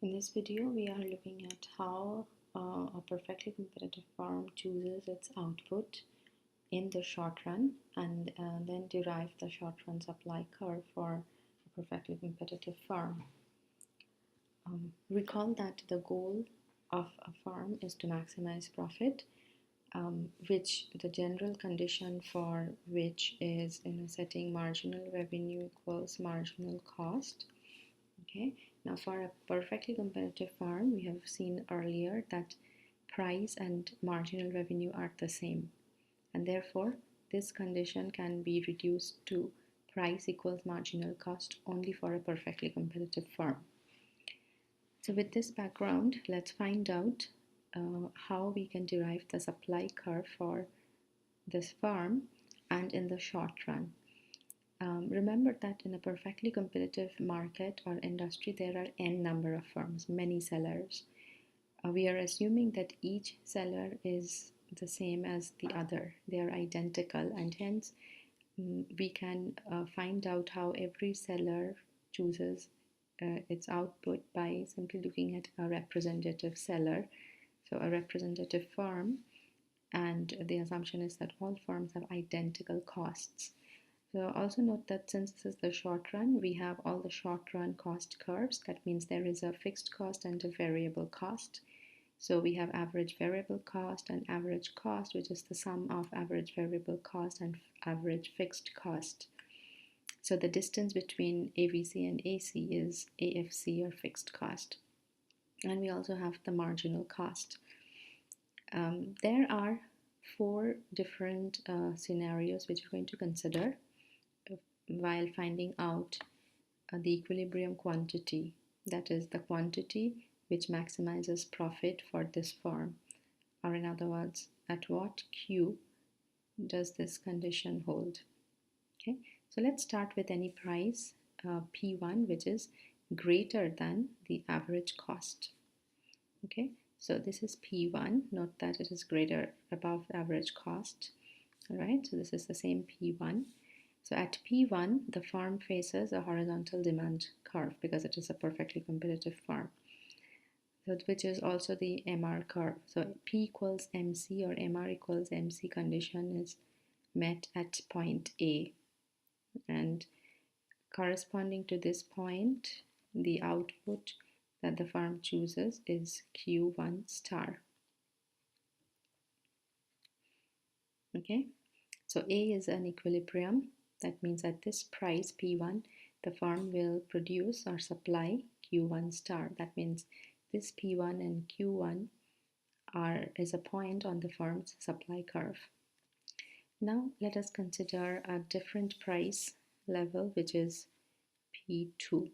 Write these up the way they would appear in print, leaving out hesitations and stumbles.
In this video, we are looking at how a perfectly competitive firm chooses its output in the short run and then derive the short run supply curve for a perfectly competitive firm. Recall that the goal of a firm is to maximize profit, which the general condition for which is setting marginal revenue equals marginal cost. Okay, now for a perfectly competitive firm, we have seen earlier that price and marginal revenue are the same, and therefore this condition can be reduced to price equals marginal cost only for a perfectly competitive firm. So with this background, let's find out how we can derive the supply curve for this firm and in the short run. Remember that in a perfectly competitive market or industry, there are n number of firms, many sellers. We are assuming that each seller is the same as the other. They are identical, and hence we can find out how every seller chooses its output by simply looking at a representative seller, so a representative firm, and the assumption is that all firms have identical costs. So also note that since this is the short run, we have all the short run cost curves. That means there is a fixed cost and a variable cost. So we have average variable cost and average cost, which is the sum of average variable cost and average fixed cost. So the distance between AVC and AC is AFC, or fixed cost. And we also have the marginal cost. There are four different scenarios which we're going to consider while finding out the equilibrium quantity, that is the quantity which maximizes profit for this firm, or in other words, at what Q does this condition hold. Okay, so let's start with any price P1 which is greater than the average cost. Okay, so this is P1. Note that it is greater, above the average cost. All right, so this is the same P1. So at P1, the firm faces a horizontal demand curve because it is a perfectly competitive firm, so which is also the MR curve. So P equals MC or MR equals MC condition is met at point A, and corresponding to this point, the output that the firm chooses is Q1 star. Okay, so A is an equilibrium. That means at this price P1, the firm will produce or supply Q1 star. That means this P1 and Q1 is a point on the firm's supply curve. Now let us consider a different price level, which is P2.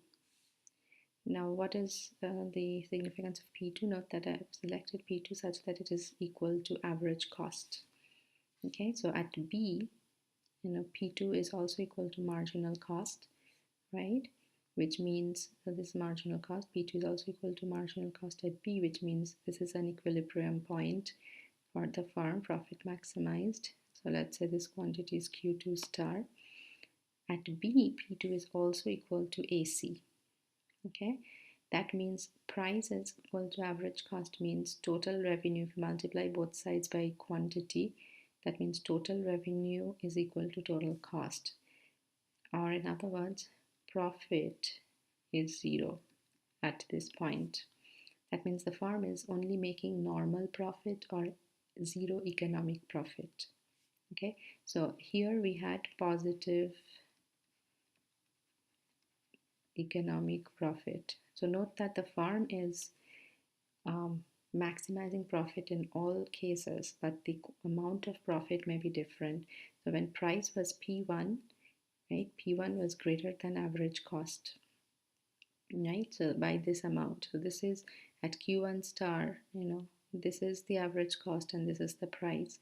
Now what is the significance of P2? Note that I have selected P2 such that it is equal to average cost. Okay, so at B, P2 is also equal to marginal cost, right? Which means that this marginal cost, P2 is also equal to marginal cost at B, which means this is an equilibrium point for the firm, profit maximized. So let's say this quantity is Q2 star. At B, P2 is also equal to AC. Okay, that means price is equal to average cost means total revenue. If you multiply both sides by quantity, that means total revenue is equal to total cost, or in other words, profit is zero at this point. That means the firm is only making normal profit or zero economic profit. Okay, so here we had positive economic profit. So note that the firm is maximizing profit in all cases, but the amount of profit may be different. So when price was P1, right, P1 was greater than average cost, right? So by this amount, so this is at Q1 star, this is the average cost and this is the price.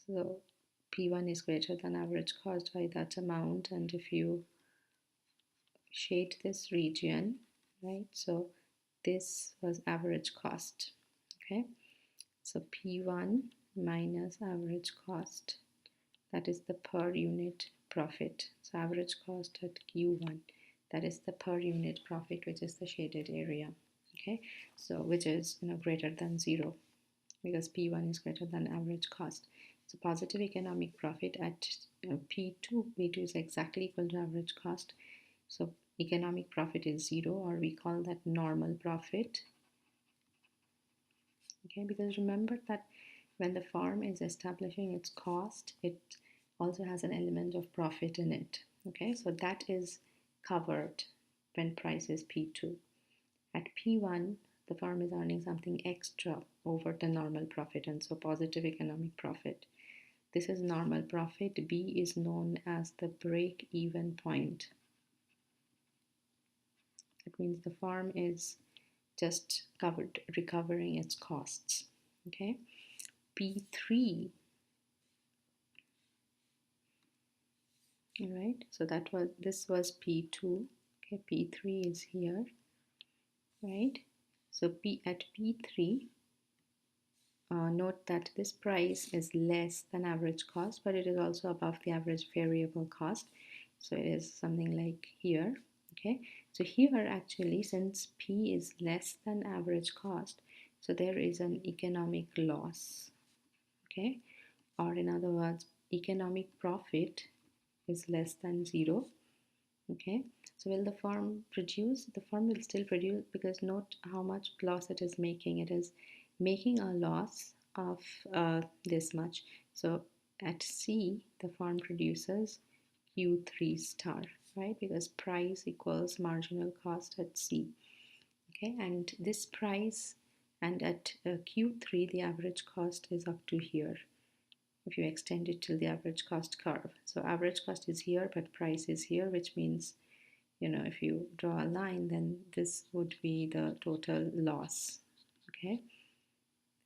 So P1 is greater than average cost by that amount, and if you shade this region, right, so this was average cost. Okay, so P1 minus average cost, that is the per unit profit. So average cost at Q1, that is the per unit profit, which is the shaded area. okay, so which is greater than 0, because P1 is greater than average cost. So positive economic profit at P2, P2 is exactly equal to average cost. So economic profit is 0, or we call that normal profit. Okay, because remember that when the firm is establishing its cost, it also has an element of profit in it. Okay, so that is covered when price is P2. At P1, the firm is earning something extra over the normal profit, and so positive economic profit. This is normal profit. B is known as the break-even point. That means the firm is just recovering its costs. Okay, P3. All right, so this was P2. Okay, P3 is here, right? So at P3, note that this price is less than average cost, but it is also above the average variable cost. So it is something like here. Okay, so here actually, since P is less than average cost, so there is an economic loss. Okay, or in other words, economic profit is less than 0. Okay, so will the firm produce? The firm will still produce, because note how much loss it is making. It is making a loss of this much. So at C, the firm produces Q3 star, right? Because price equals marginal cost at C. Okay, and this price, and at Q3, the average cost is up to here, if you extend it till the average cost curve. So average cost is here, but price is here, which means, if you draw a line, then this would be the total loss. Okay,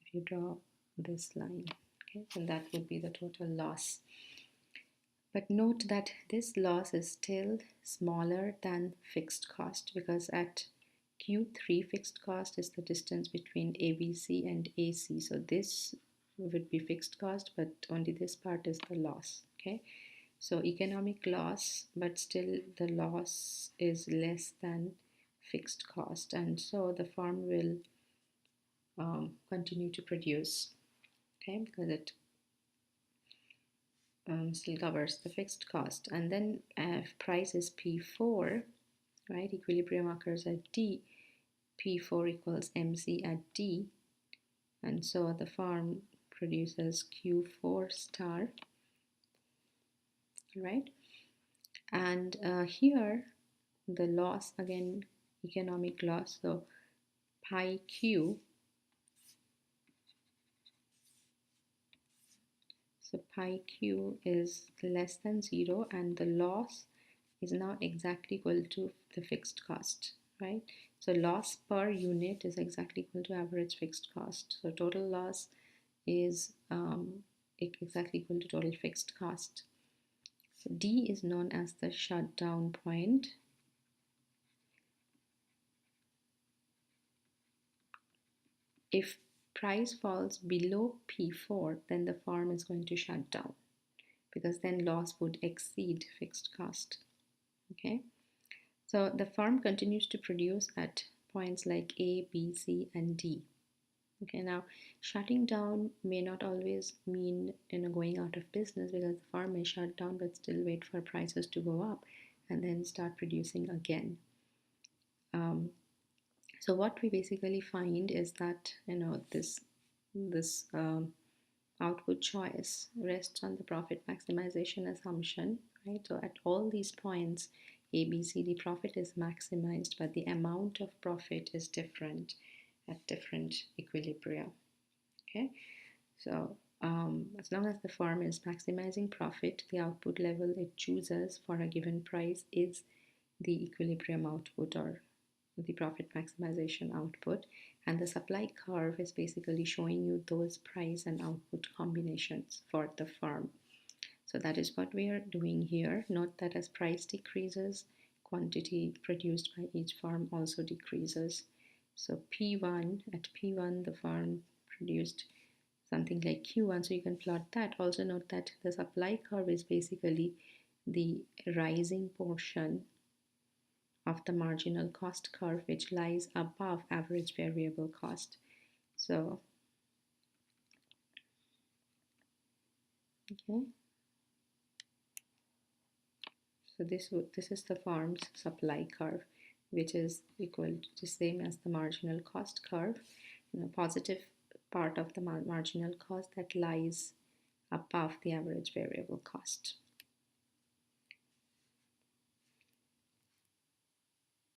if you draw this line, okay, then that would be the total loss. But note that this loss is still smaller than fixed cost, because at Q3, fixed cost is the distance between ABC and AC. So this would be fixed cost, but only this part is the loss. Okay, so economic loss, but still the loss is less than fixed cost, and so the firm will continue to produce. Okay, because it still covers the fixed cost. And then if price is P4, right, equilibrium occurs at D, P4 equals MC at D, and so the firm produces Q4 star, right? And here the loss, again economic loss, so pi Q, so pi Q is less than 0, and the loss is now exactly equal to the fixed cost, right? So loss per unit is exactly equal to average fixed cost. So total loss is exactly equal to total fixed cost. So D is known as the shutdown point. If price falls below P4, then the firm is going to shut down, because then loss would exceed fixed cost. Okay, so the firm continues to produce at points like A, B, C, and D. Okay, now shutting down may not always mean going out of business, because the firm may shut down but still wait for prices to go up and then start producing again. So what we basically find is that this output choice rests on the profit maximization assumption, right? So at all these points, A, B, C, D, profit is maximized, but the amount of profit is different at different equilibria. Okay, so as long as the firm is maximizing profit, the output level it chooses for a given price is the equilibrium output, or the profit maximization output, and the supply curve is basically showing you those price and output combinations for the firm. So that is what we are doing here. Note that as price decreases, quantity produced by each firm also decreases. So P1, at P1 the firm produced something like Q1, so you can plot that. Also note that the supply curve is basically the rising portion of the marginal cost curve, which lies above average variable cost. So, okay. So this is the farm's supply curve, which is equal to the same as the marginal cost curve. And the positive part of the marginal cost that lies above the average variable cost.